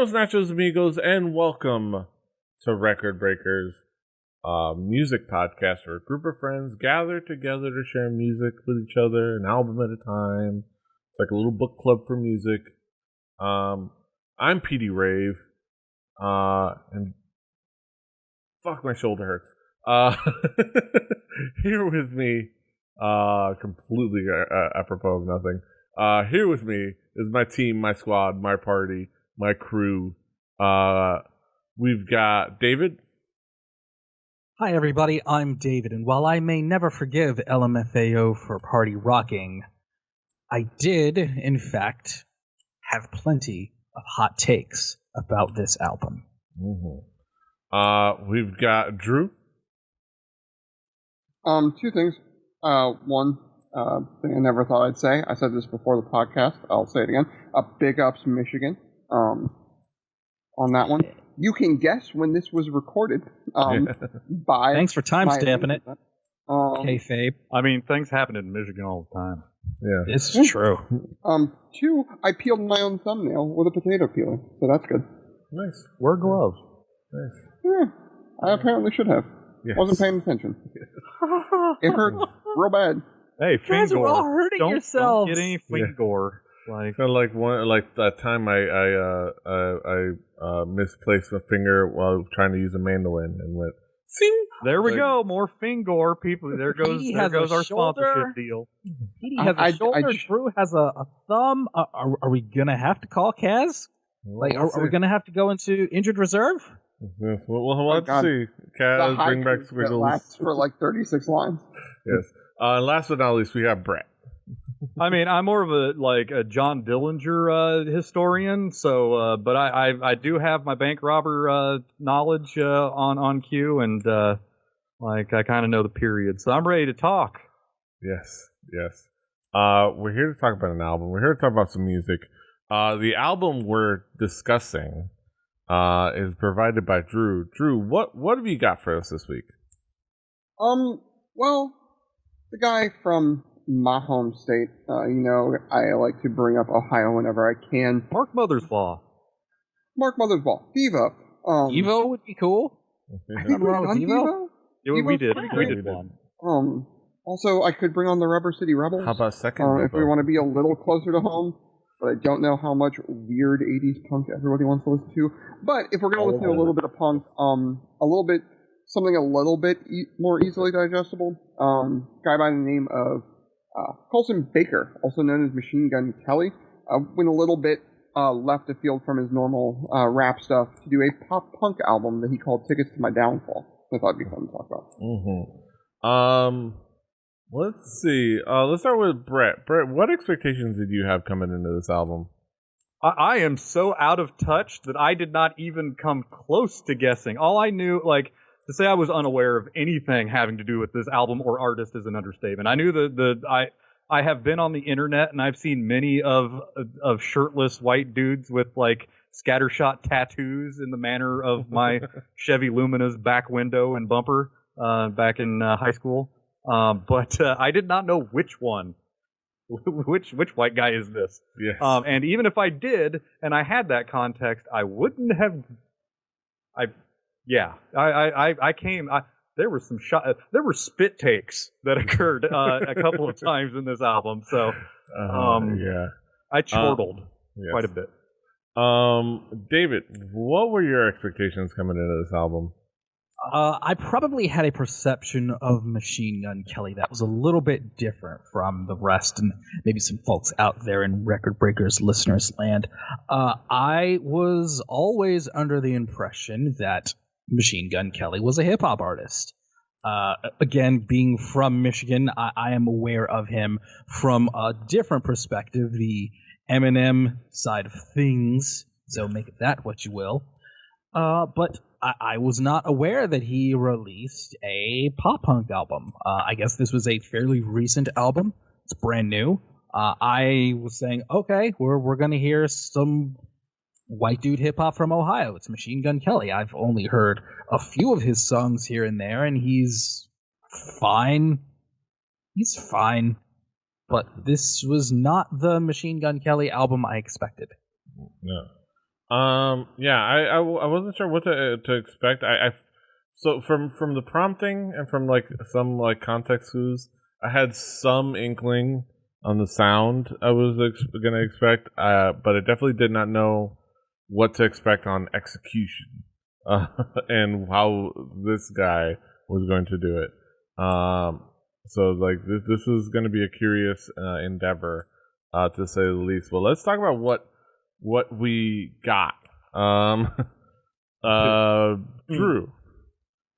Buenos nachos, amigos, and welcome to Record Breakers, music podcast where a group of friends gather together to share music with each other, an album at a time. It's like a little book club for music. I'm PETEY RAVE, and fuck, my shoulder hurts. Here with me, completely apropos of nothing. Here with me is my team, my squad, my party, my crew. We've got David. Hi everybody, I'm David, and while I may never forgive LMFAO for party rocking, I did, in fact, have plenty of hot takes about this album. Mm-hmm. We've got Drew. Two things. One thing I never thought I'd say. I said this before the podcast. I'll say it again. Big ups Michigan. On that one, you can guess when this was recorded. By thanks for timestamping it. Kayfabe. I mean, things happen in Michigan all the time. Yeah, It's true. Two, I peeled my own thumbnail with a potato peeler, so that's good. Nice. Wear gloves. Nice. Yeah, I apparently should have. Yes. Wasn't paying attention. It hurt real bad. Hey, You guys are Fingor. all hurting Don't yourselves. get any Fingor. Like, Kind of like that time I misplaced my finger while trying to use a mandolin and went sing. there we Like- go, more Fingor people. There goes Petey has a our shoulder. sponsorship deal. Petey has a shoulder, I- Drew has a thumb. Are we going to have to call Kaz? Like, are we going to have to go into injured reserve? We'll have to God. see. The Kaz, bring back haiku that squiggles. lasts for like 36 lines. Yes. And last but not least, we have Brett. I mean, I'm more of a John Dillinger historian, so but I do have my bank robber knowledge on cue, and I kind of know the period, so I'm ready to talk. Yes. We're here to talk about an album. We're here to talk about some music. The album we're discussing is provided by Drew. Drew, what have you got for us this week? Well, the guy from my home state, I like to bring up Ohio whenever I can. Mark Mothersbaugh. Mark Mothersbaugh, Devo. Evo would be cool. Have you wrong with done Devo? Devo? Yeah, we Devo's did. pretty We great. did one. Also, I could bring on the Rubber City Rebels. How about second? If we want to be a little closer to home, but I don't know how much weird 80s punk everybody wants to listen to. But if we're going to listen to a little bit of punk, something a little bit more easily digestible, guy by the name of Colson Baker, also known as Machine Gun Kelly, went a little bit left afield from his normal rap stuff to do a pop punk album that he called Tickets to My Downfall. I thought it'd be fun to talk about. Mm-hmm. Let's see. Let's start with Brett. Brett, what expectations did you have coming into this album? I am so out of touch that I did not even come close to guessing. All I knew, to say I was unaware of anything having to do with this album or artist is an understatement. I knew I have been on the internet and I've seen many of shirtless white dudes with scattershot tattoos in the manner of my Chevy Lumina's back window and bumper back in high school. But I did not know which one. Which white guy is this? Yes. And even if I did, and I had that context, I wouldn't have. There were there were spit takes that occurred a couple of times in this album, so I chortled quite a bit. David, what were your expectations coming into this album? I probably had a perception of Machine Gun Kelly that was a little bit different from the rest, and maybe some folks out there in Record Breakers listeners land. I was always under the impression that Machine Gun Kelly was a hip-hop artist. Again, being from Michigan, I am aware of him from a different perspective, the Eminem side of things, so make it that what you will. But I was not aware that he released a pop-punk album. I guess this was a fairly recent album. It's brand new. I was saying, okay, we're going to hear some white dude hip-hop from Ohio. It's Machine Gun Kelly. I've only heard a few of his songs here and there, and he's fine. He's fine. But this was not the Machine Gun Kelly album I expected. No. Yeah, I wasn't sure what to expect. So from the prompting and from like some like context clues, I had some inkling on the sound I was gonna expect, but I definitely did not know what to expect on execution, and how this guy was going to do it. So like this is going to be a curious endeavor, to say the least. Well, let's talk about what we got. Drew,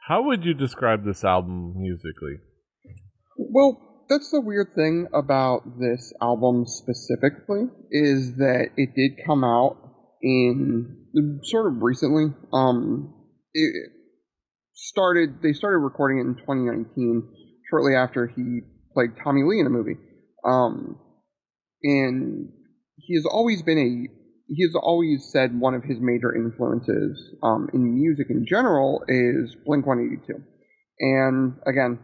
how would you describe this album musically? Well, that's the weird thing about this album specifically, is that it did come out in sort of recently. They started recording it in 2019, shortly after he played Tommy Lee in a movie. And he has always said one of his major influences in music in general is Blink-182. And again,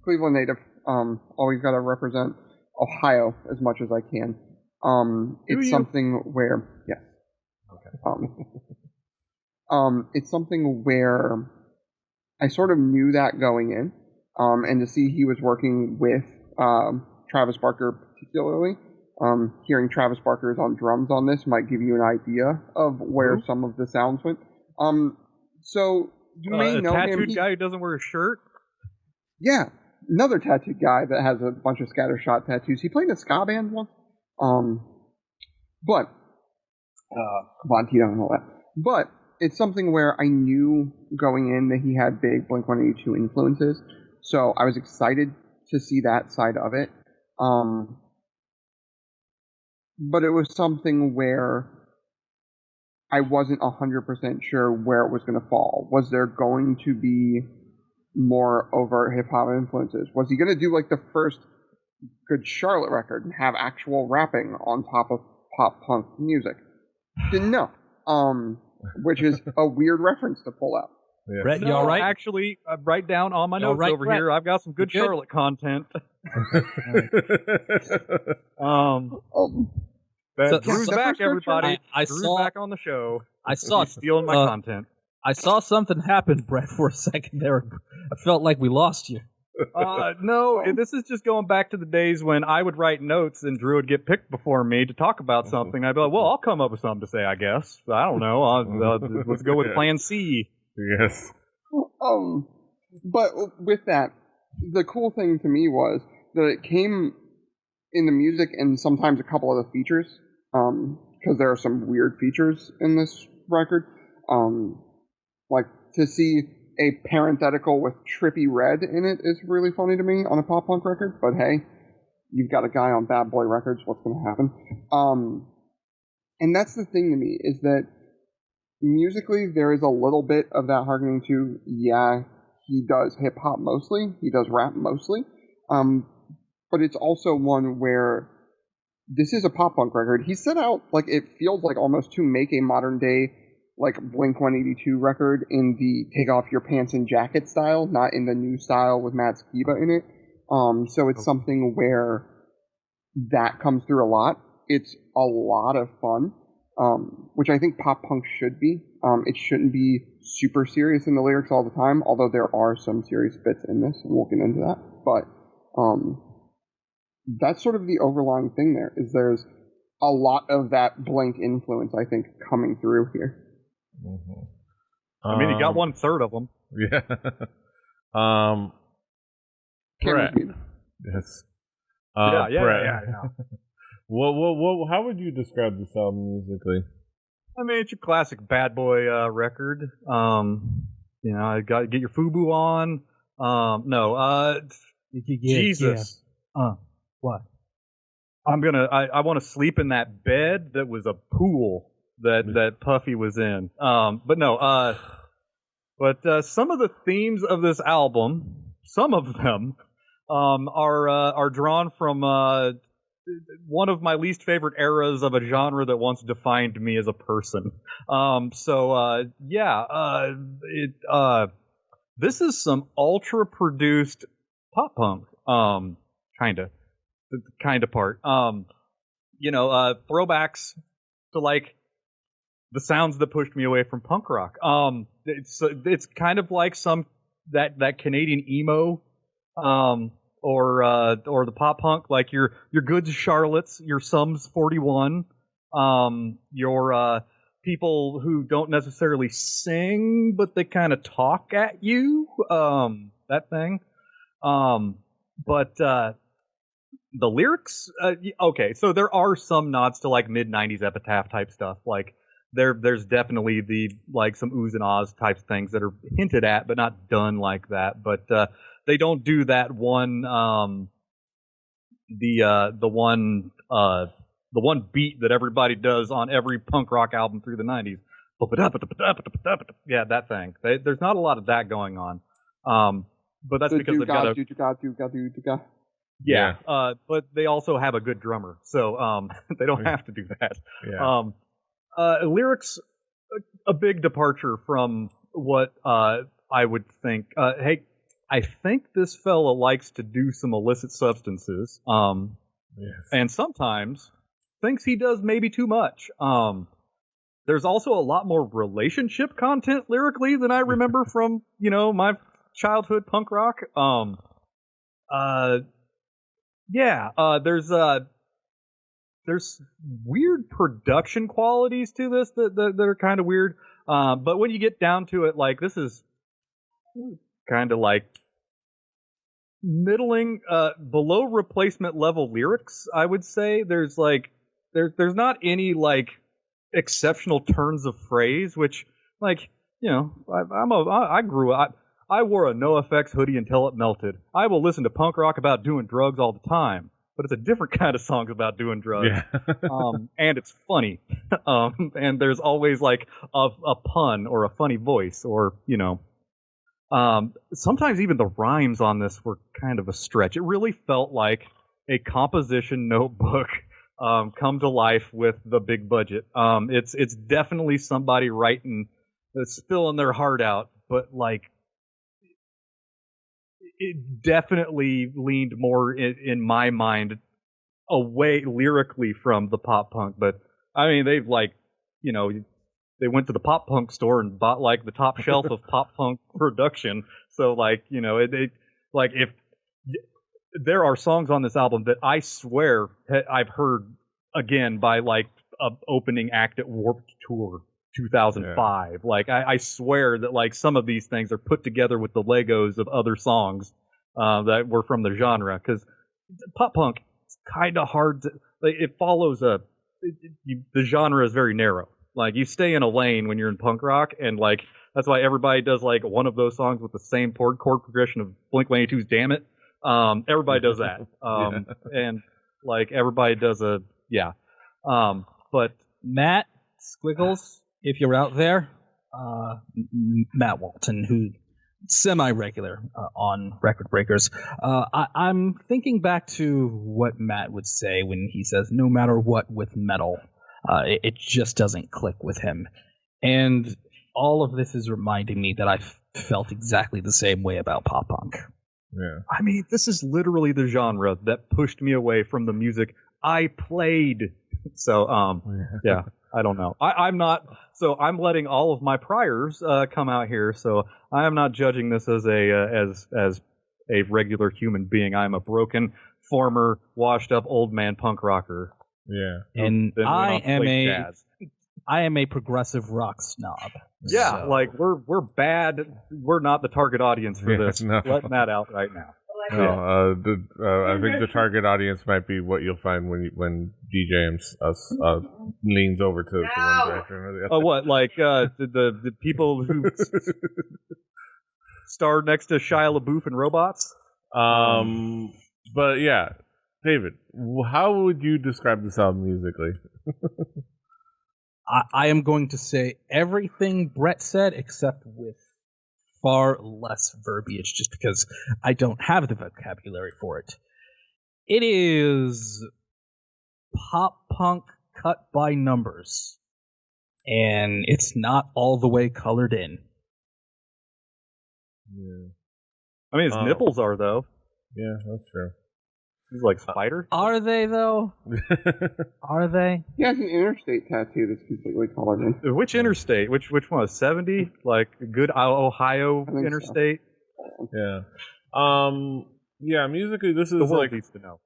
Cleveland native, always got to represent Ohio as much as I can. It's something where, yeah. Okay. It's something where I sort of knew that going in, and to see he was working with Travis Barker particularly. Hearing Travis Barker is on drums on this might give you an idea of where some of the sounds went. So you may know him. Tattooed guy who doesn't wear a shirt? Yeah, another tattooed guy that has a bunch of scattershot tattoos. He played in a ska band once. But Montito and all that. But it's something where I knew going in that he had big Blink-182 influences. So I was excited to see that side of it. But it was something where I wasn't 100% sure where it was going to fall. Was there going to be more overt hip-hop influences? Was he going to do like the first Good Charlotte record and have actual rapping on top of pop-punk music? Didn't know. Which is a weird reference to pull out. Yeah. Brett, you all right? Actually, write down on my notes over Brett? Here. I've got some good Charlotte content. Drew's back, everybody. Drew's back on the show. He's stealing my content. I saw something happen, Brett, for a second there. I felt like we lost you. No, this is just going back to the days when I would write notes and Drew would get picked before me to talk about something. I'd be like, well, I'll come up with something to say, I guess. I don't know. Let's go with plan C. Yes. But with that, the cool thing to me was that it came in the music and sometimes a couple of the features, because there are some weird features in this record. Like to see a parenthetical with Trippy Red in it is really funny to me on a pop punk record, but hey, you've got a guy on Bad Boy Records, what's going to happen? And that's the thing to me, is that musically there is a little bit of that harkening to, yeah, he does hip hop mostly, he does rap mostly, but it's also one where this is a pop punk record. He set out, like, it feels like almost to make a modern day like Blink-182 record in the take off your pants and jacket style, not in the new style with Matt Skiba in it. So it's something where that comes through a lot. It's a lot of fun, which I think pop punk should be. It shouldn't be super serious in the lyrics all the time, although there are some serious bits in this, and we'll get into that. But that's sort of the overlying thing there, is there's a lot of that Blink influence, I think, coming through here. Mm-hmm. I mean, he got 1/3 of them. Yeah. Brett. Yes. Brett. Yeah. Well, how would you describe this album musically? I mean, it's your classic bad boy record. I got to get your FUBU on. Jesus. Yeah. What? I want to sleep in that bed that was a pool that Puffy was in. But some of the themes of this album, some of them, are drawn from one of my least favorite eras of a genre that once defined me as a person. This is some ultra produced pop punk, kind of part. Throwbacks to like the sounds that pushed me away from punk rock. It's kind of like some that Canadian emo, or the pop punk, like your Goods Charlottes, your Sums 41, your people who don't necessarily sing, but they kind of talk at you, that thing. But the lyrics, okay, so there are some nods to like mid 90s Epitaph type stuff, like there's definitely the like some oohs and ahs type things that are hinted at but not done like that. But they don't do that one the one beat that everybody does on every punk rock album through the 90s. Yeah, that thing. There's not a lot of that going on. But that's because they've got a... Yeah, but they also have a good drummer, so they don't have to do that. Yeah. Lyrics, a big departure from what I would think. Hey, I think this fella likes to do some illicit substances, and sometimes thinks he does maybe too much. There's also a lot more relationship content lyrically than I remember from, my childhood punk rock. There's weird production qualities to this that are kind of weird. But when you get down to it, like, this is kind of like middling, below replacement level lyrics, I would say. There's not any like exceptional turns of phrase, which, like, I grew up. I wore a NoFX hoodie until it melted. I will listen to punk rock about doing drugs all the time, but it's a different kind of song about doing drugs. Yeah. And it's funny. And there's always like a pun or a funny voice, or, sometimes even the rhymes on this were kind of a stretch. It really felt like a composition notebook come to life with the big budget. It's definitely somebody writing, spilling their heart out, but like, it definitely leaned more in my mind away lyrically from the pop punk. But I mean, they've like, they went to the pop punk store and bought like the top shelf of pop punk production. So like, like, if there are songs on this album that I swear I've heard again by like a opening act at Warped Tour 2005. Yeah. Like, I swear that like some of these things are put together with the Legos of other songs that were from the genre, because pop punk is kind of hard to, like, it follows the genre is very narrow. Like, you stay in a lane when you're in punk rock, and like that's why everybody does like one of those songs with the same chord progression of Blink-182's "Damn It." Everybody does that, and like everybody does but Matt Squiggles, if you're out there, Matt Walton, who semi-regular on Record Breakers, I'm thinking back to what Matt would say when he says, no matter what with metal, it just doesn't click with him. And all of this is reminding me that I felt exactly the same way about pop punk. Yeah. I mean, this is literally the genre that pushed me away from the music I played. So, yeah, I don't know. I'm not. So I'm letting all of my priors come out here. So I am not judging this as a regular human being. I'm a broken, former, washed-up old man punk rocker. Yeah, and I am a progressive rock snob. Yeah, so. Like we're bad. We're not the target audience for this. No. Letting that out right now. No, I think the target audience might be what you'll find when DJ leans over to one direction or the other. Oh, what? Like the people who starred next to Shia LaBeouf in Robots? But yeah, David, how would you describe this album musically? I am going to say everything Brett said, except with far less verbiage, just because I don't have the vocabulary for it. It is pop punk cut by numbers, and it's not all the way colored in. Yeah. I mean, his nipples are, though. Yeah, that's true. He's like Spider. Are they though? Are they? He has an interstate tattoo that's completely colored in. Which interstate? Which one? 70? Like good Ohio interstate? So. Yeah. Yeah, musically this is The world like needs to know.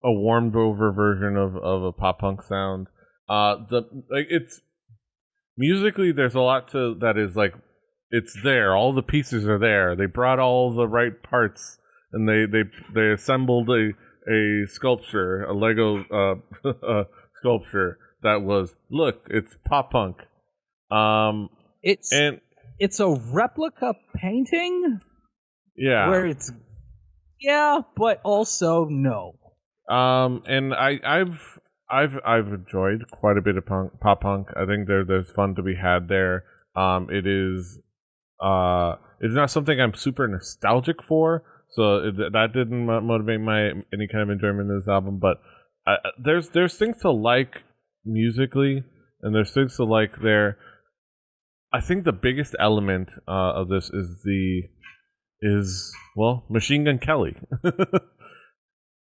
a warmed over version of a pop punk sound. It's musically there's a lot to that is like it's there. All the pieces are there. They brought all the right parts and they assembled a sculpture, a Lego sculpture that was it's pop punk. It's a replica painting. Yeah. Where it's but also no. And I've enjoyed quite a bit of pop punk. I think there's fun to be had there. It's not something I'm super nostalgic for, so that didn't motivate any kind of enjoyment of this album. But there's things to like musically, and there's things to like there. I think the biggest element of this is Machine Gun Kelly.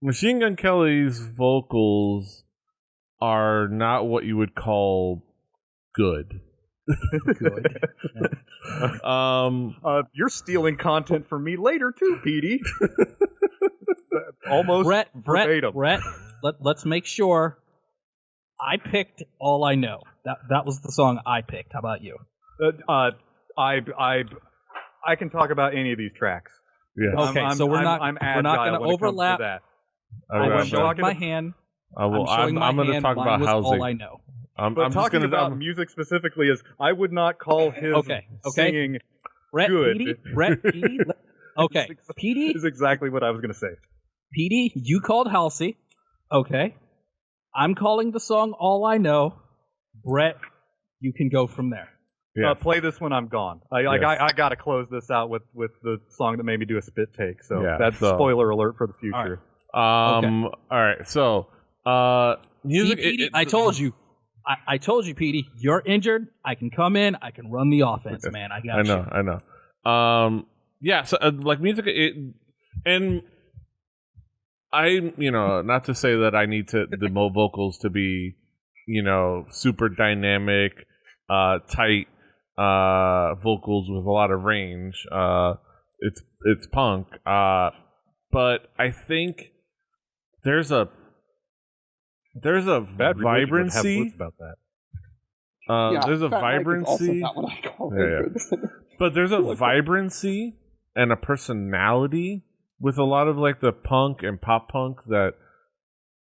Machine Gun Kelly's vocals are not what you would call good. Good. You're stealing content from me later too, Petey. Almost verbatim. Brett, let's make sure. I picked All I Know. That was the song I picked. How about you? I can talk about any of these tracks. Yeah. Okay, so we're not going to overlap. I'm showing my hand. I'm going to talk about housing. All I Know. I'm talking about music specifically. I would not call his singing good. Petey. Okay, Petey is exactly what I was going to say. Petey, you called Halsey. Okay, I'm calling the song All I Know. Brett, you can go from there. Yes. Play this when I'm gone. I got to close this out with the song that made me do a spit take. So that's spoiler alert for the future. All right. So, music. Petey, I told you. I told you, Petey. You're injured. I can come in. I can run the offense, man. I got you. I know. Yeah. So, like music, and I, not to say that I need the vocals to be, super dynamic, tight. Vocals with a lot of range. It's punk. But I think there's a vibrancy about that. There's a vibrancy. Not what I call it. But there's a vibrancy and a personality with a lot of like the punk and pop punk that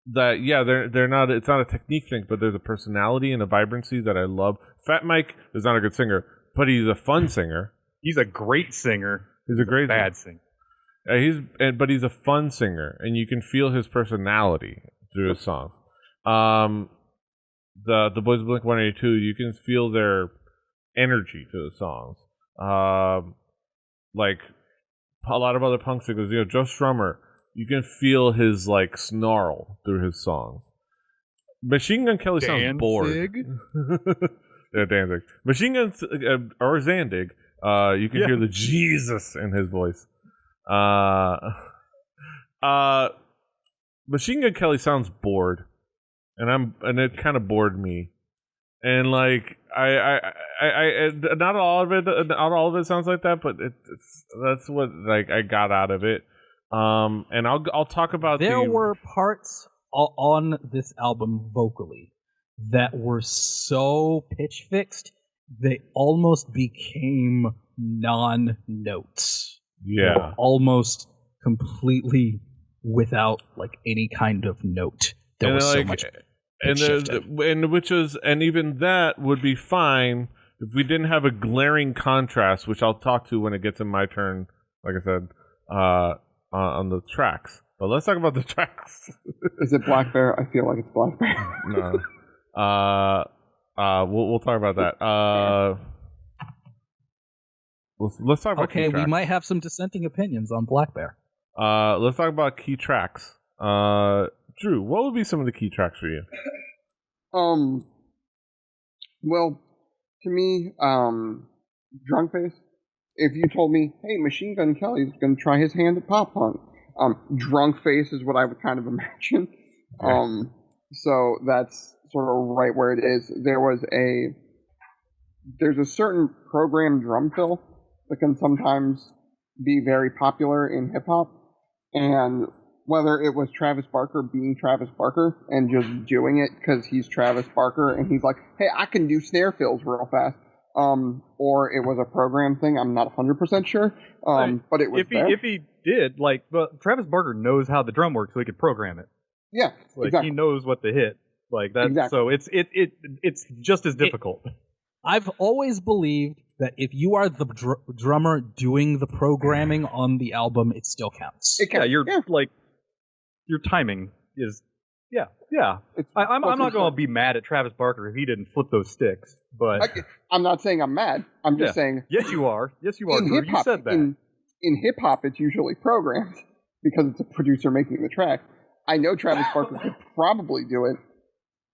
they're not. It's not a technique thing, but there's a personality and a vibrancy that I love. Fat Mike is not a good singer, but he's a fun singer. He's a great singer. He's a great bad singer. But he's a fun singer, and you can feel his personality through his songs. The boys of Blink-182, you can feel their energy to the songs. Like a lot of other punk singers, Joe Strummer. You can feel his like snarl through his songs. Machine Gun Kelly sounds bored. Yeah, Danzig. Machine Gun or Zandig. You can hear the Jesus in his voice. Machine Gun Kelly sounds bored, and it kind of bored me. And like I not all of it sounds like that, but that's what like I got out of it. And I'll talk about there were parts on this album vocally that were so pitch fixed they almost became non-notes. Yeah, almost completely without like any kind of note. There was so much. And even that would be fine if we didn't have a glaring contrast, which I'll talk to when it gets in my turn. Like I said, on the tracks. But let's talk about the tracks. Is it Black Bear? I feel like it's Black Bear. No. We'll talk about that. Let's talk about key tracks. We might have some dissenting opinions on Black Bear. Let's talk about key tracks. Drew, what would be some of the key tracks for you? Well, to me, Drunk Face. If you told me, hey, Machine Gun Kelly's going to try his hand at pop punk, Drunk face is what I would kind of imagine. So that's sort of right where it is. There's a certain program drum fill that can sometimes be very popular in hip hop, and whether it was Travis Barker being Travis Barker and just doing it because he's Travis Barker and he's like, hey, I can do snare fills real fast, or it was a program thing, I'm not 100% sure, but it was if he did, like, but Travis Barker knows how the drum works, so he could program it. Yeah, like exactly. He knows what to hit, like that. Exactly. So it's just as difficult. I've always believed that if you are the drummer doing the programming on the album, it still counts. Like your timing is I'm not going to be mad at Travis Barker if he didn't flip those sticks, but I'm not saying I'm mad. I'm just saying yes, you are. Yes, you are. In hip-hop, you said that. In hip hop, it's usually programmed because it's a producer making the track. I know Travis Barker could probably do it,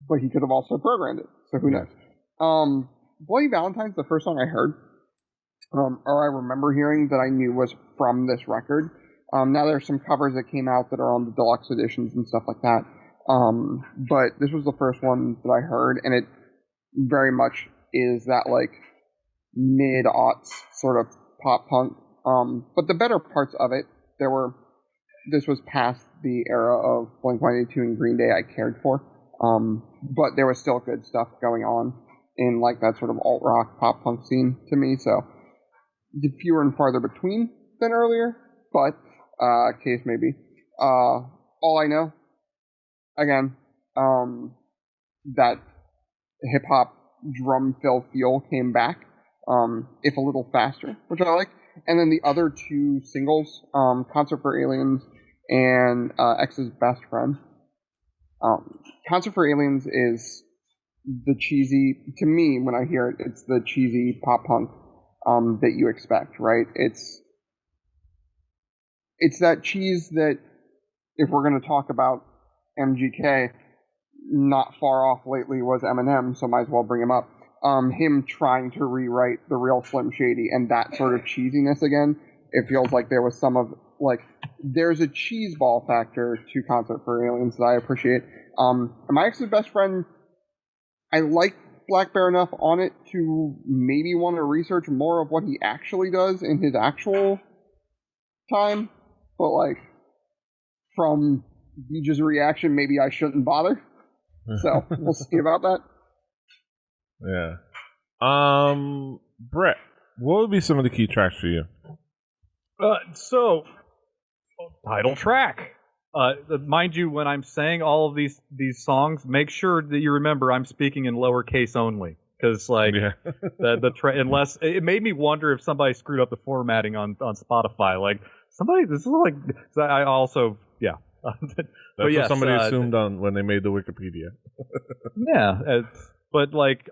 but he could have also programmed it. So who knows? Bloody Valentine's, the first song I heard, or I remember hearing that I knew was from this record. Now there's some covers that came out that are on the deluxe editions and stuff like that. But this was the first one that I heard, and it very much is that like mid-aughts sort of pop punk. But the better parts of it, this was past the era of Blink-182 and Green Day I cared for. But there was still good stuff going on in like that sort of alt-rock pop punk scene to me, so fewer and farther between than earlier, but case may be. All I know, again, that hip-hop drum fill feel came back, if a little faster, which I like. And then the other two singles, Concert for Aliens and X's Best Friend. Concert for Aliens is the cheesy, to me, when I hear it, it's the cheesy pop punk that you expect, right? It's that cheese that, if we're going to talk about MGK, not far off lately was Eminem, so might as well bring him up. Him trying to rewrite the real Slim Shady and that sort of cheesiness again. It feels like there was some of, like, there's a cheese ball factor to Concert for Aliens that I appreciate. And my ex's best friend, I like Black Bear enough on it to maybe want to research more of what he actually does in his actual time, but like, from Beach's reaction, maybe I shouldn't bother. So we'll see about that. Yeah. Brett, what would be some of the key tracks for you? So, title track. Mind you, when I'm saying all of these songs, make sure that you remember I'm speaking in lowercase only, because unless it made me wonder if somebody screwed up the formatting on Spotify. Like this is like I also That's what somebody assumed on when they made the Wikipedia. But like,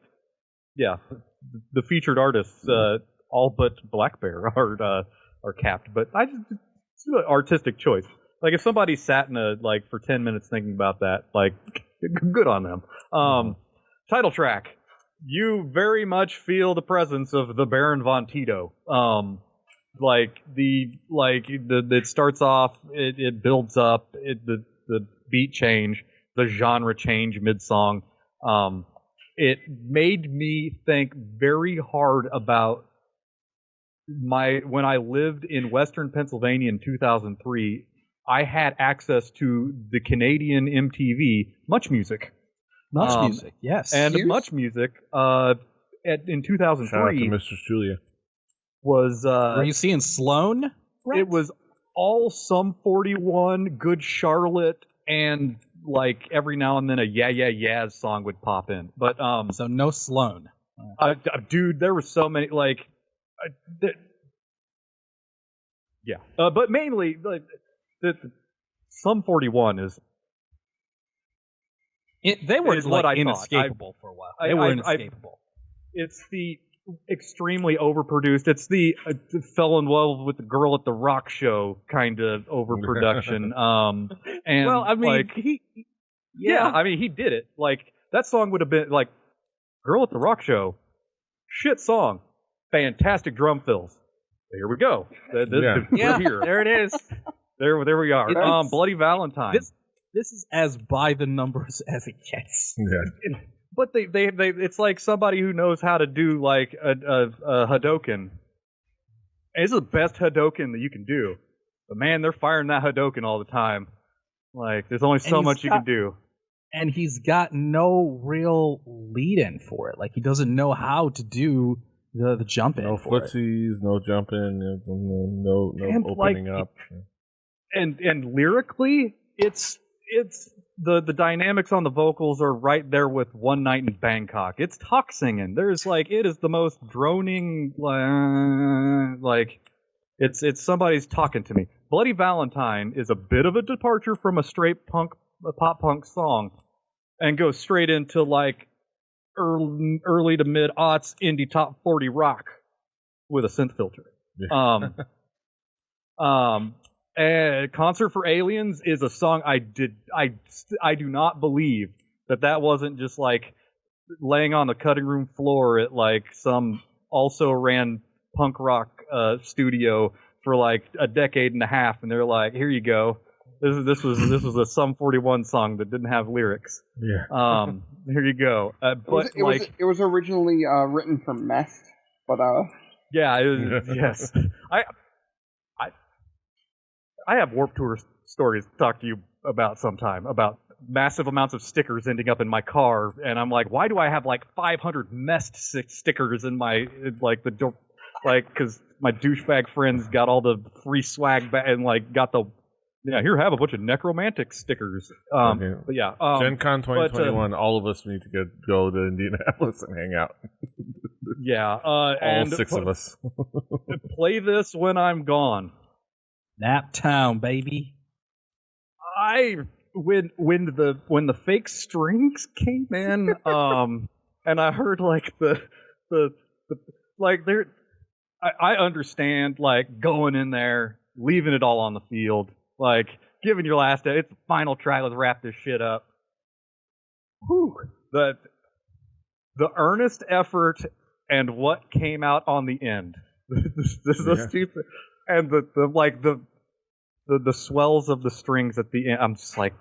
the featured artists, all but Black Bear are capped. But it's an artistic choice. Like, if somebody sat for 10 minutes thinking about that, like, good on them. Title track. You very much feel the presence of the Baron von Tito. It starts off, it builds up, the beat change, the genre change mid-song. It made me think very hard about when I lived in Western Pennsylvania in 2003. I had access to the Canadian MTV Much Music. Much Music, yes. And Much Music in 2003. Shout out to Mistress Julia. Was were you seeing Sloan? Right? It was all Sum 41, Good Charlotte, and like every now and then a Yeah Yeah Yeahs song would pop in. But so no Sloan. Dude, there were so many but mainly the Sum 41 is. They were like inescapable for a while. They were inescapable. It's the extremely overproduced. It's the fell in love with the girl at the rock show kind of overproduction. And well, I mean, he did it. Like, that song would have been like, Girl at the Rock Show, shit song, fantastic drum fills. Here we go. We're here. There it is. There we are. Bloody Valentine. This is as by the numbers as it gets. Yeah. But they it's like somebody who knows how to do like a Hadoken. It's the best Hadoken that you can do. But man, they're firing that Hadoken all the time. Like, there's only so much you can do. And he's got no real lead-in for it. Like, he doesn't know how to do the jump-in. No footsies, no jumping, no opening up. And lyrically, it's the dynamics on the vocals are right there with One Night in Bangkok. It's talk singing. There's like, it is the most droning, like it's somebody's talking to me. Bloody Valentine is a bit of a departure from a straight pop punk song, and goes straight into like early to mid aughts indie top 40 rock with a synth filter. Concert for Aliens is a song I do not believe that wasn't just like laying on the cutting room floor at like some also ran punk rock studio for like a decade and a half, and they're like, here you go. This was a Sum 41 song that didn't have lyrics. Yeah. Here you go. It was originally written for Mest, but yeah, it was, yes. I have Warped Tour stories to talk to you about sometime, about massive amounts of stickers ending up in my car, and I'm like, why do I have like 500 Mest stickers in my, like, the door, like, because my douchebag friends got all the free swag and like got the, here, have a bunch of necromantic stickers. Okay. But yeah. Gen Con 2021, all of us need to go to Indianapolis and hang out. Yeah. All 6 of us. Play this when I'm gone. Nap Town, baby. When the fake strings came in, and I heard like the like there, I understand like going in there, leaving it all on the field, like giving your last day. It's the final track. Let's wrap this shit up. Whew. The earnest effort and what came out on the end. Those two, and the swells of the strings at the end. I'm just like,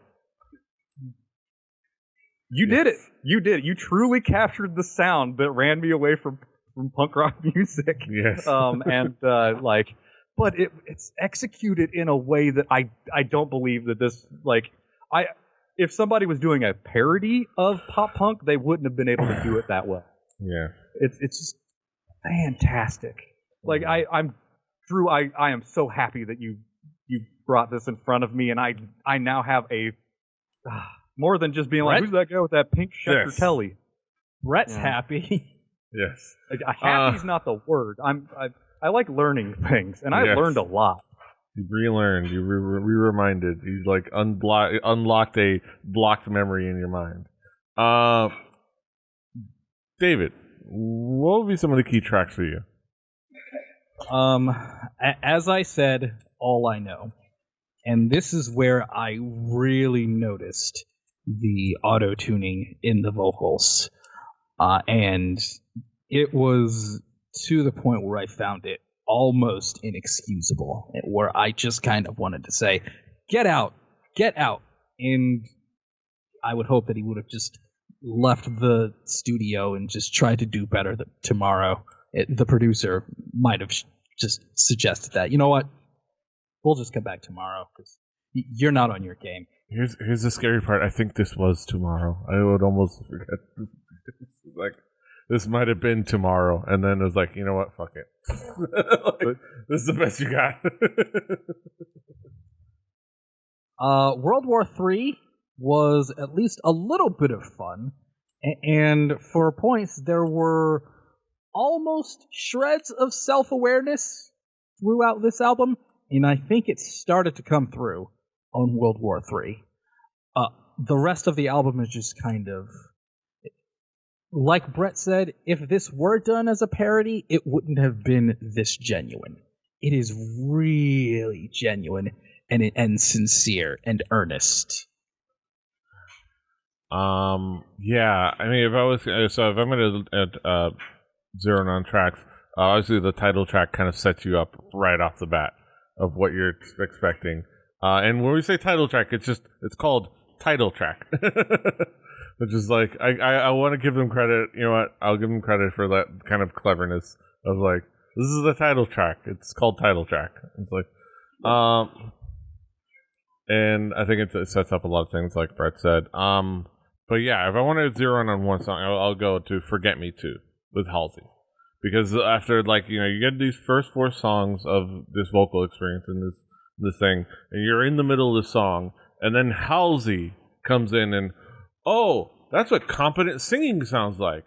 you did it. You did it. You truly captured the sound that ran me away from punk rock music. Yes. But it's executed in a way that I don't believe that this, like, if somebody was doing a parody of pop punk, they wouldn't have been able to do it that well. Yeah. It's just fantastic. Like, I'm Drew, I am so happy that you brought this in front of me, and I now have a more than just being like, who's that guy with that pink Schecter telly? Brett's happy. Yes. Happy's not the word. I like learning things, and I learned a lot. You relearned. You re-reminded. You like unlocked a blocked memory in your mind. David, what would be some of the key tracks for you? As I said, all I know. And this is where I really noticed the auto-tuning in the vocals. And it was to the point where I found it almost inexcusable, where I just kind of wanted to say, get out. And I would hope that he would have just left the studio and just tried to do better tomorrow. The producer might have just suggested that, you know what, we'll just come back tomorrow because you're not on your game. Here's the scary part. I think this was tomorrow. I would almost forget. Like, this might have been tomorrow, and then it was like, you know what, fuck it. Like, this is the best you got. World War III was at least a little bit of fun, and for points there were almost shreds of self-awareness throughout this album, and I think it started to come through on World War III. The rest of the album is just kind of, like Brett said, if this were done as a parody, it wouldn't have been this genuine. It is really genuine and sincere and earnest. Yeah, I mean, if I'm going to zero in on tracks, obviously the title track kind of sets you up right off the bat of what you're expecting. And when we say title track, it's called title track. Which is like, I want to give them credit. You know what? I'll give them credit for that kind of cleverness of like, this is the title track. It's called title track. It's like, and I think it sets up a lot of things, like Brett said. But yeah, if I want to zero in on one song, I'll go to "Forget Me Too" with Halsey, because after like you get these first 4 songs of this vocal experience in this thing, and you're in the middle of the song, and then Halsey comes in and, oh, that's what competent singing sounds like.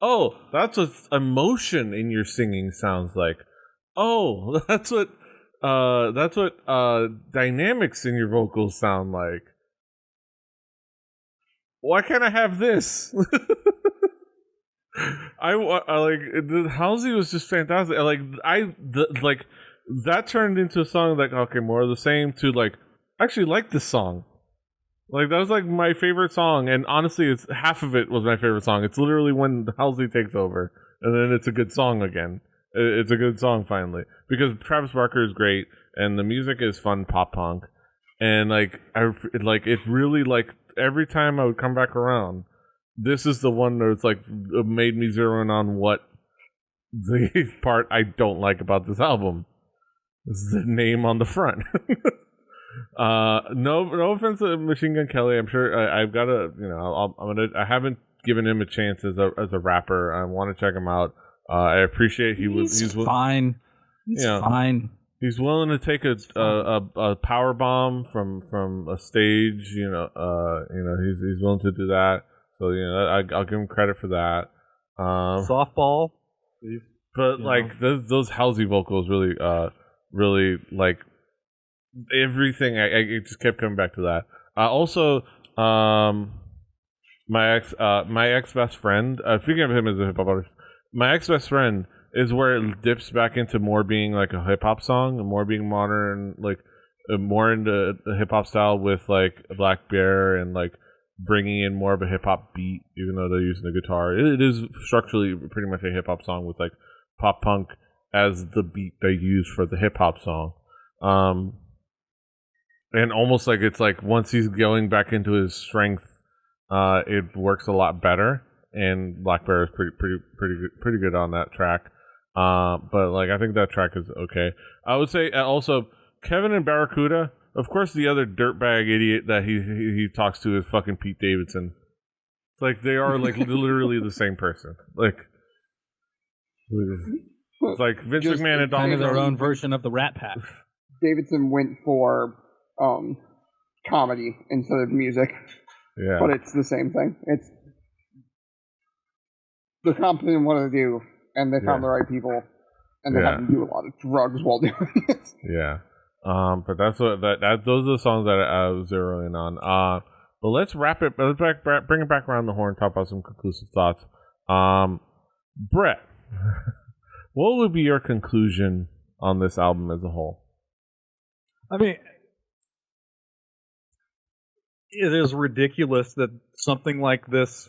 Oh, that's what emotion in your singing sounds like. Oh, that's what dynamics in your vocals sound like. Why can't I have this? I like Halsey was just fantastic. Like that turned into a song like, okay, more of the same, to like, I actually like this song. Like, that was like my favorite song, and honestly, it's half of it was my favorite song. It's literally when Halsey takes over, and then it's a good song again. It's a good song finally, because Travis Barker is great, and the music is fun pop punk, and it really, like, every time I would come back around, this is the one that's like made me zero in on what the part I don't like about this album. This is the name on the front. No offense to Machine Gun Kelly. I'm sure I've got to, I haven't given him a chance as a rapper. I want to check him out. I appreciate he's fine. He's fine. He's willing to take a power bomb from a stage. He's willing to do that. So I'll give him credit for that. Softball, but like those Halsey vocals really like. Everything I just kept coming back to that. Also, my ex best friend. Speaking of him as a hip hop artist, my ex best friend is where it dips back into more being like a hip hop song and more being modern, like more into the hip hop style with like Black Bear and like bringing in more of a hip hop beat, even though they're using the guitar. It is structurally pretty much a hip hop song with like pop punk as the beat they use for the hip hop song. And almost like it's like once he's going back into his strength, it works a lot better. And Black Bear is pretty good on that track. But like I think that track is okay. I would say also Kevin and Barracuda. Of course, the other dirtbag idiot that he talks to is fucking Pete Davidson. It's like they are like literally the same person. Like it's like Vince McMahon and Donald kind of their own version of the Rat Pack. Davidson went for comedy instead of music. Yeah. But it's the same thing. It's the competent what to do, and they found the right people, and they had to do a lot of drugs while doing it. Yeah. But that's what those are the songs that I was zeroing on. But let's wrap it. Let's bring it back around the horn. Talk about some conclusive thoughts. Brett, what would be your conclusion on this album as a whole? I mean, it is ridiculous that something like this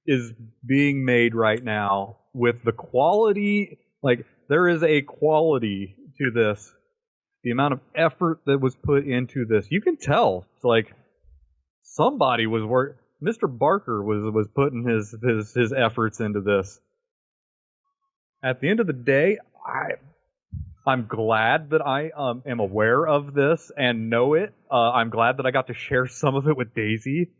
is being made right now with the quality. Like, there is a quality to this. The amount of effort that was put into this, you can tell. It's like somebody was Mr. Barker was putting his efforts into this. At the end of the day, I'm glad that I am aware of this and know it. I'm glad that I got to share some of it with Daisy.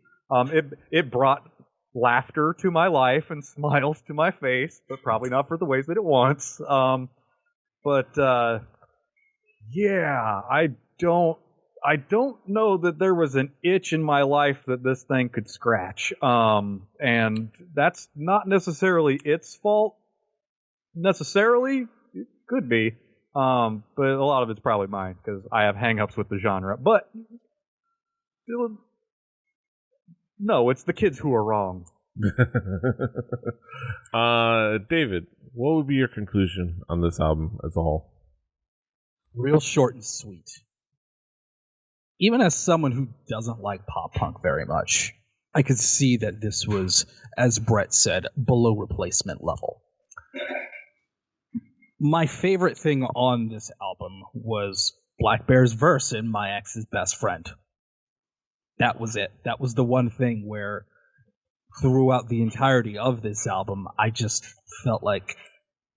It brought laughter to my life and smiles to my face, but probably not for the ways that it wants. Yeah, I don't know that there was an itch in my life that this thing could scratch. And that's not necessarily its fault. Necessarily, it could be. But a lot of it's probably mine because I have hang-ups with the genre. But no, it's the kids who are wrong. David, what would be your conclusion on this album as a whole? Real short and sweet. Even as someone who doesn't like pop punk very much, I could see that this was, as Brett said, below replacement level. My favorite thing on this album was Black Bear's verse in My Ex's Best Friend. That was it. That was the one thing where throughout the entirety of this album, I just felt like,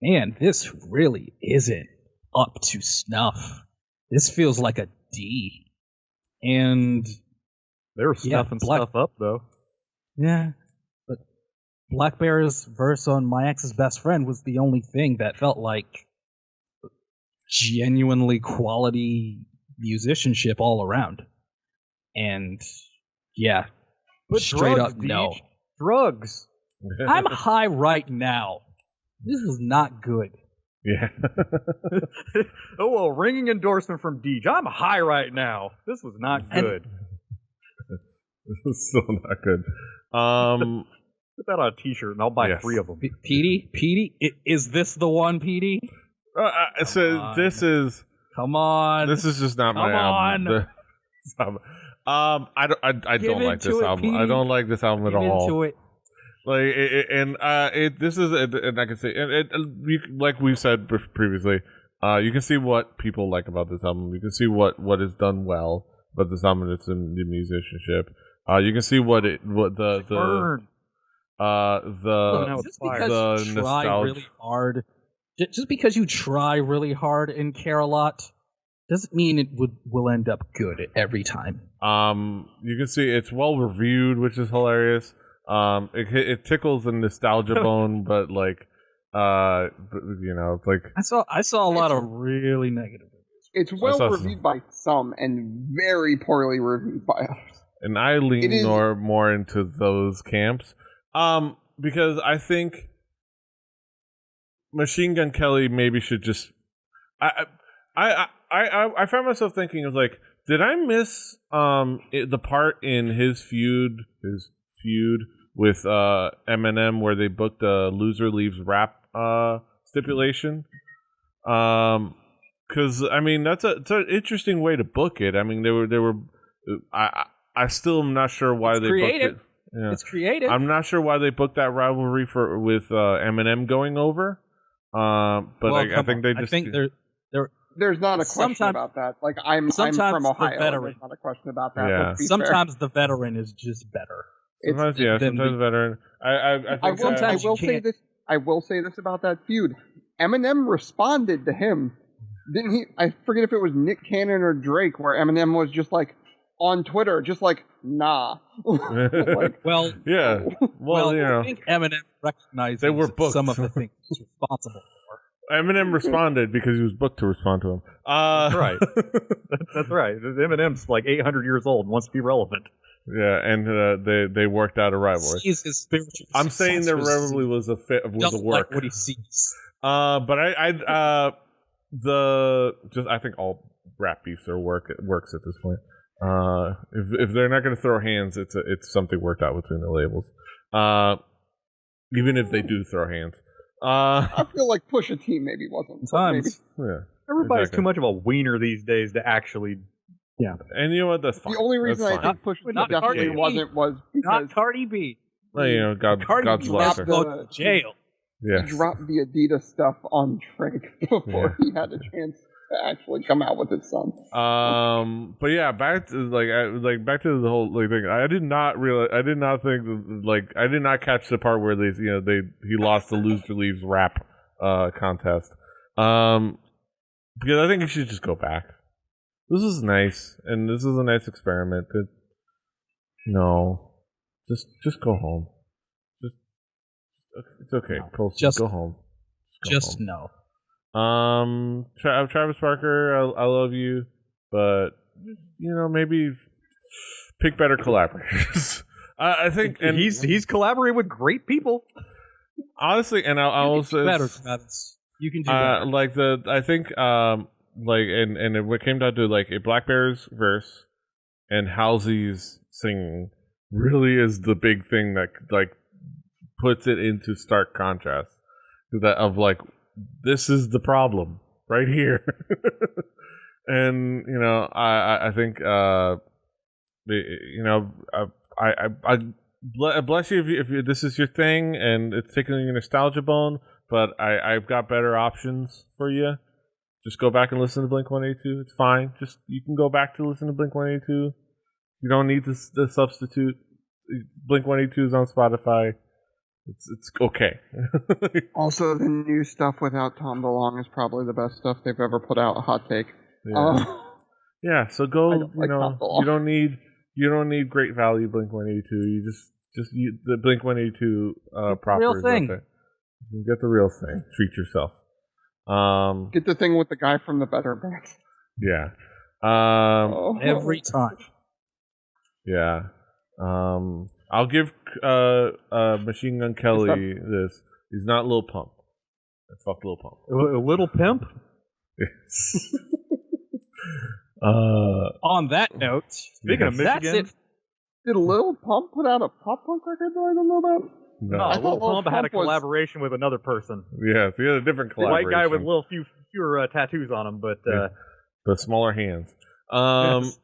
man, this really isn't up to snuff. This feels like a D. And they were snuffing stuff up, though. Yeah. But Black Bear's verse on My Ex's Best Friend was the only thing that felt like genuinely quality musicianship all around. And yeah, but straight drugs, up no. Drugs. I'm high right now. This is not good. Yeah. Oh, well, ringing endorsement from Deej. I'm high right now. This was not good. This is still not good. Put that on a t-shirt and I'll buy 3 of them. Petey, is this the one, Petey? So this is. Come on. This is just not my album. I don't like this album. Petey. I don't like this album at all. Into it. This is, and I can say, like we've said previously, you can see what people like about this album. You can see what is done well about this album. It's in the musicianship. You can see what the nostalgia. Really hard. Just because you try really hard and care a lot doesn't mean it will end up good every time. You can see it's well reviewed, which is hilarious. It tickles the nostalgia bone, but like, like I saw a lot of really negative reviews. It's well reviewed by some and very poorly reviewed by others. And I lean more into those camps, because I think Machine Gun Kelly maybe should just. I found myself thinking of like, did I miss the part in his feud with Eminem where they booked a loser leaves rap stipulation? Because I mean it's an interesting way to book it. I mean they were. I still am not sure why they booked it. Yeah. It's creative. I'm not sure why they booked that rivalry with Eminem going over. But I think they just. I think there's not a question about that. Like I'm from Ohio. There's not a question about that. Yeah. Sometimes the veteran is just better. Sometimes the veteran. I will say this about that feud. Eminem responded to him, didn't he? I forget if it was Nick Cannon or Drake, where Eminem was just like on Twitter, just like nah. Like, well, yeah. Well, I think Eminem recognized they were booked. Some of the things he was responsible for. Eminem responded because he was booked to respond to him. That's right. That's right. Eminem's like 800 years old and wants to be relevant. Yeah, and they worked out a rivalry. He's his spiritual. I'm saying the rivalry was a work. Like what he sees. But I think all rap beefs works at this point. If they're not going to throw hands, it's something worked out between the labels. Even if they do throw hands. I feel like Pusha T maybe wasn't. Sometimes. Yeah. Everybody's too much of a wiener these days to actually. Yeah. And you know what? That's fine. The only reason I think Pusha T definitely wasn't was because. Not Cardi B. Well, God's bless her. Go to jail. Yes. He dropped the Adidas stuff on Drake before he had a chance to actually come out with his son. But yeah, back to the whole thing. I did not catch the part where he lost the loser leaves rap contest. Because I think he should just go back. This is nice, and this is a nice experiment. Just go home. It's okay. Just go home. Just no. Travis Barker, I love you, but maybe pick better collaborators. I think, and he's collaborated with great people. Honestly, and I also better, Travis. You can do better. I think and it came down to like a Black Bear's verse and Halsey's singing really is the big thing that like puts it into stark contrast to that of like, this is the problem right here. And I think I bless you if this is your thing and it's tickling your nostalgia bone, but I've got better options for you. just go back and listen to Blink-182. It's fine. Just you can go back to listen to Blink-182. You don't need the substitute. Blink-182 is on Spotify. It's okay. Also, the new stuff without Tom DeLonge is probably the best stuff they've ever put out. A hot take. Yeah. Yeah. So go. like Tom DeLonge. You don't need great value Blink-182. You just the Blink-182 proper real is thing. out there. You can get the real thing. Treat yourself. Get the thing with the guy from the Better Band. Yeah. Every time. Yeah. I'll give Machine Gun Kelly this. He's not Lil Pump. Fuck Lil Pump. A little pimp? Yes. On that note, Speaking of that's Michigan, it. Did Lil Pump put out a pop punk record that I don't know about? No. I Lil thought Lil Pump had a Pump was- collaboration with another person. Yeah, he had a different The white collaboration. guy with fewer tattoos on him, but but smaller hands. yes.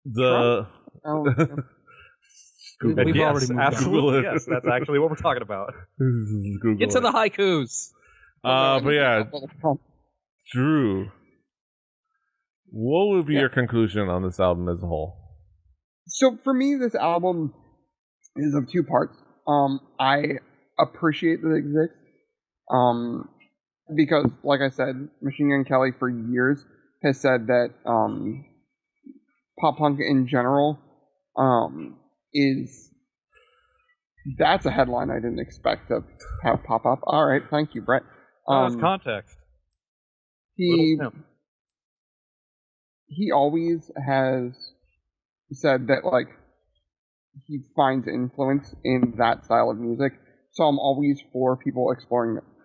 The Oh, Google We've it. already moved on. absolutely. Yes, that's actually what we're talking about. Google Get to it. the haikus. But yeah, Lil Pump. Drew, what would be your conclusion on this album as a whole? So for me, this album is of two parts. I appreciate that it exists. Because, like I said, Machine Gun Kelly for years has said that pop punk in general that's a headline I didn't expect to have pop up. All right, thank you, Brett. That's context. He Little pimp. he always has said that like he finds influence in that style of music. So I'm always for people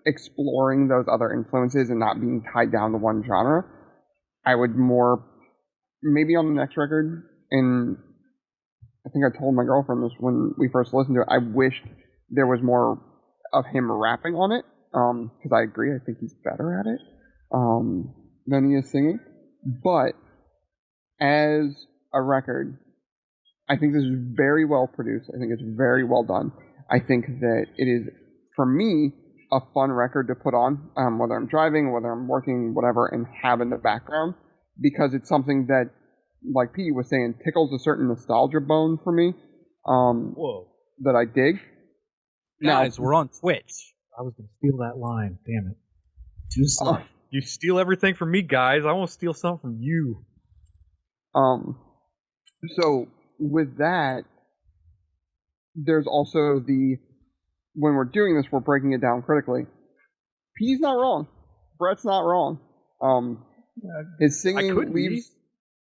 exploring those other influences and not being tied down to one genre. I would more maybe on the next record, and I think I told my girlfriend this when we first listened to it, I wished there was more of him rapping on it, because I agree, I think he's better at it than he is singing. But as a record, I think this is very well produced. I think it's very well done. I think that it is, for me, a fun record to put on, whether I'm driving, whether I'm working, whatever, and have in the background, because it's something that, like Petey was saying, tickles a certain nostalgia bone for me Whoa. that I dig. Guys, we're on Twitch. I was going to steal that line. Damn it. Do something. You steal everything from me, guys. I won't steal something from you. So with that, there's also when we're doing this, we're breaking it down critically. P's not wrong. Brett's not wrong. His singing leaves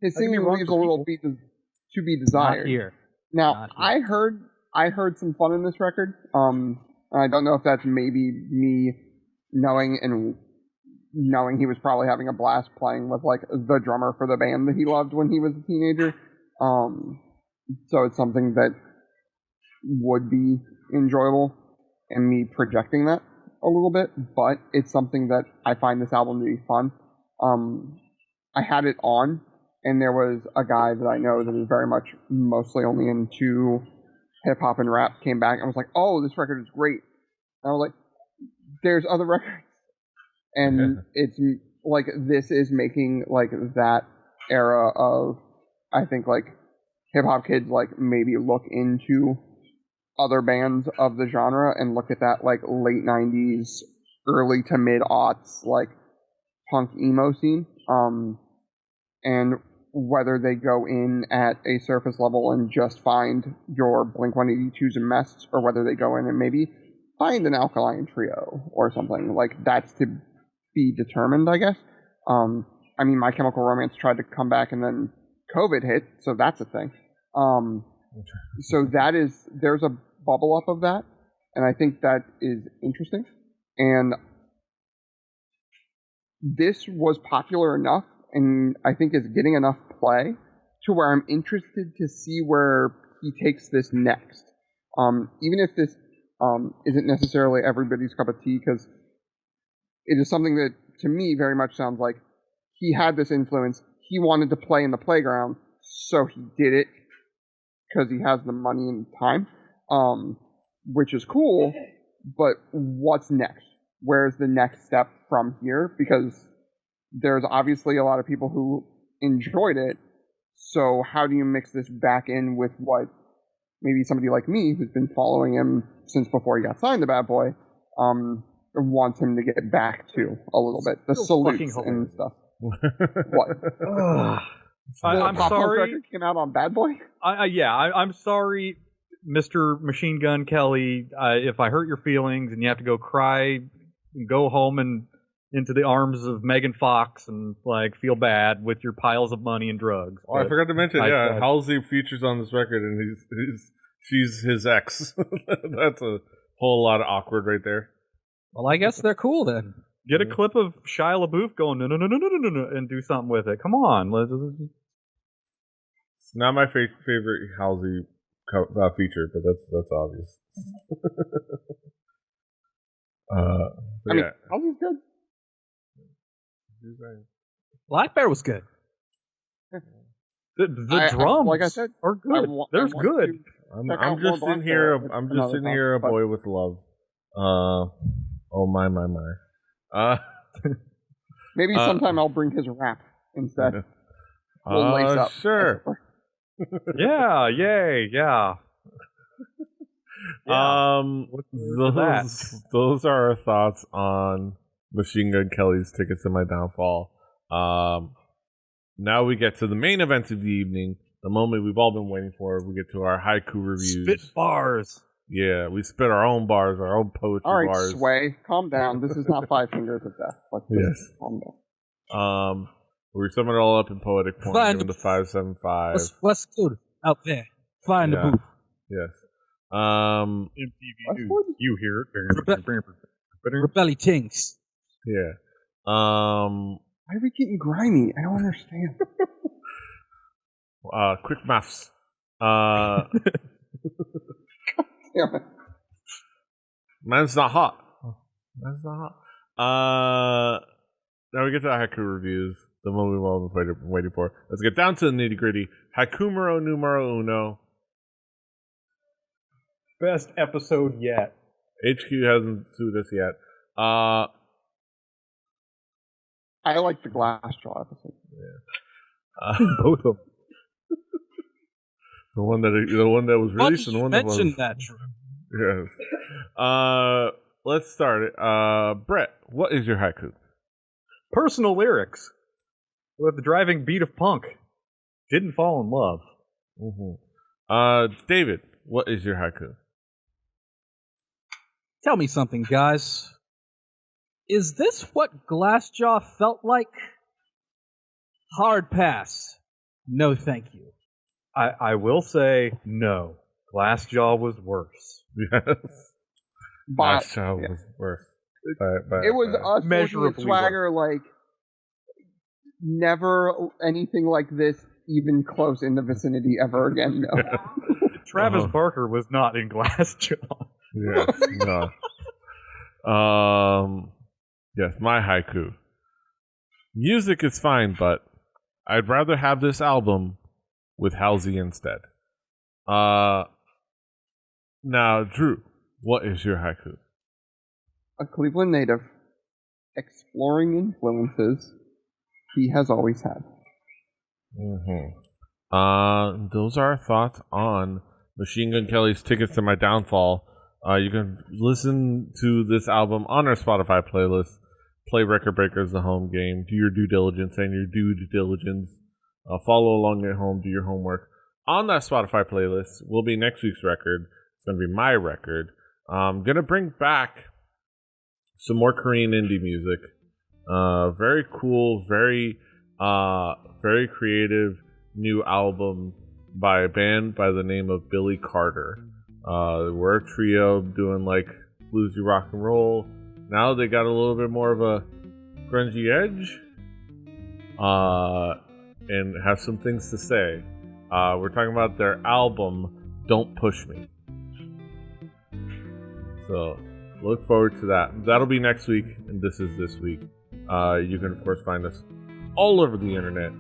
a little bit to be desired. Not here. Now, Not here. I heard some fun in this record. I don't know if that's maybe me knowing he was probably having a blast playing with like the drummer for the band that he loved when he was a teenager. So it's something that would be enjoyable, and me projecting that a little bit, but it's something that I find this album to be fun. I had it on, and there was a guy that I know that is very much mostly only into hip-hop and rap, came back and was like, oh, this record is great. And I was like, there's other records. And it's like, this is making like that era of, I think, like hip-hop kids like maybe look into other bands of the genre and look at that like late 90s, early to mid-aughts like punk emo scene. And whether they go in at a surface level and just find your Blink-182s and Mests, or whether they go in and maybe find an Alkaline Trio or something, like that's to be determined, I guess. I mean, My Chemical Romance tried to come back and then COVID hit, so that's a thing. So there's a bubble up of that, and I think that is interesting. And this was popular enough, and I think is getting enough play to where I'm interested to see where he takes this next. Even if this isn't necessarily everybody's cup of tea, because it is something that, to me, very much sounds like he had this influence. He wanted to play in the playground, so he did it because he has the money and time, which is cool. But what's next? Where's the next step from here? Because there's obviously a lot of people who enjoyed it. So how do you mix this back in with what maybe somebody like me, who's been following him since before he got signed to Bad Boy, wants him to get back to a little bit? The salutes and stuff. What? I'm sorry. Came out on Bad Boy? I'm sorry, Mr. Machine Gun Kelly, if I hurt your feelings and you have to go cry and go home and into the arms of Megan Fox and like feel bad with your piles of money and drugs. Oh, I forgot to mention, Halsey features on this record, and she's his ex. That's a whole lot of awkward right there. Well, I guess they're cool then. Get a clip of Shia LaBeouf going no, and do something with it. Come on, it's not my favorite Halsey feature, but that's obvious. Halsey's good. Black Bear was good. The drums, like I said, are good. They're good. I'm just sitting here. I'm just sitting here, a boy with love. Oh my. Maybe sometime I'll bring his rap instead. We'll lace up. Sure. Yeah. Yay. Yeah. Those are our thoughts on Machine Gun Kelly's Tickets to My Downfall. Now we get to the main event of the evening, the moment we've all been waiting for. We get to our haiku reviews. Spit bars. Yeah, we spit our own bars, our own poetry all right, bars. Sway, calm down. This is not Five Fingers of Death. Let's calm down. We sum it all up in poetic form, given the 575. What's good out there? Find the booth. Yes. MTV News. You hear it. Rebelli Tings. Yeah. Why are we getting grimy? I don't understand. Quick maths. Man's not hot. Now we get to the haiku reviews. The one we've all been waiting for. Let's get down to the nitty gritty. Haikumero numero uno. Best episode yet. HQ hasn't sued us yet. I like the Glassjaw episode. Yeah. Both of them. The one that was released and the one that was. Mention that, Drew. Yes. Let's start it. Brett, what is your haiku? Personal lyrics. With the driving beat of punk. Didn't fall in love. Mm-hmm. David, what is your haiku? Tell me something, guys. Is this what Glassjaw felt like? Hard pass. No, thank you. I will say no. Glassjaw was worse. Yes. Glassjaw was worse. It was us measurably Swagger like never anything like this even close in the vicinity ever again. No. Travis Barker was not in Glassjaw. Yes. No. Yes, my haiku. Music is fine, but I'd rather have this album with Halsey instead. Now, Drew, what is your haiku? A Cleveland native, exploring influences he has always had. Mm-hmm. Those are our thoughts on Machine Gun Kelly's Tickets to My Downfall. You can listen to this album on our Spotify playlist. Play Record Breakers the home game. Do your due diligence and your due diligence. Follow along at home. Do your homework. On that Spotify playlist will be next week's record. It's going to be my record. I'm going to bring back some more Korean indie music. Very cool, very creative new album by a band by the name of Billy Carter. We're a trio doing like bluesy rock and roll. Now they got a little bit more of a grungy edge, and have some things to say. We're talking about their album, Don't Push Me. So look forward to that. That'll be next week, and this is this week. You can, of course, find us all over the internet.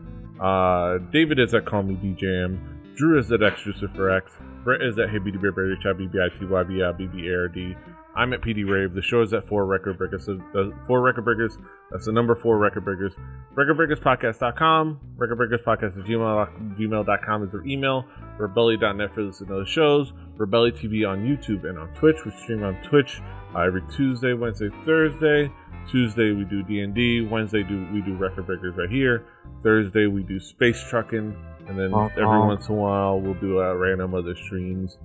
David is at Call Me DJM. Drew is at Exclusive for X. Brett is at HIBBARD, BBITYBBARD. I'm at PD Rave. The show is at 4 Record Breakers. So the 4 Record Breakers. That's the number 4 Record Breakers. RecordBreakersPodcast.com. RecordBreakersPodcast@gmail.com is their email. Rebelly.net for listening to the shows. Rebelly TV on YouTube and on Twitch. We stream on Twitch every Tuesday, Wednesday, Thursday. Tuesday we do D&D. Wednesday we do Record Breakers right here. Thursday we do Space Trucking. And then every once in a while we'll do random other streams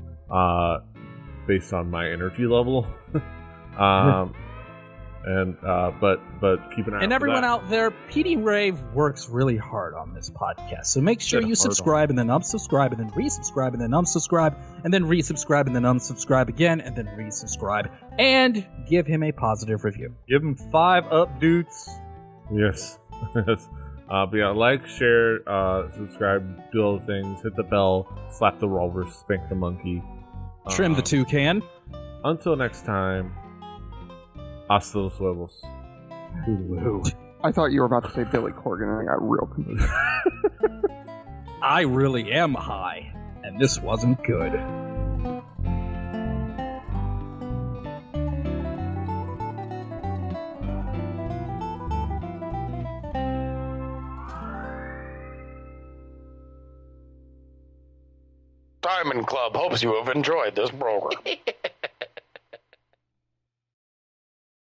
based on my energy level. But keep an eye out. And everyone that. out there, PD Rave works really hard on this podcast. So make sure you subscribe and then unsubscribe and then resubscribe and then unsubscribe and then resubscribe and then unsubscribe again and then resubscribe and give him a positive review. Give him 5 up, dudes. Yes. But yeah, like, share, subscribe, do all the things, hit the bell, slap the roller, spank the monkey. Trim the toucan. Until next time, hasta los huevos. I thought you were about to say Billy Corgan, and I got real confused. I really am high, and this wasn't good. Diamond Club hopes you have enjoyed this program.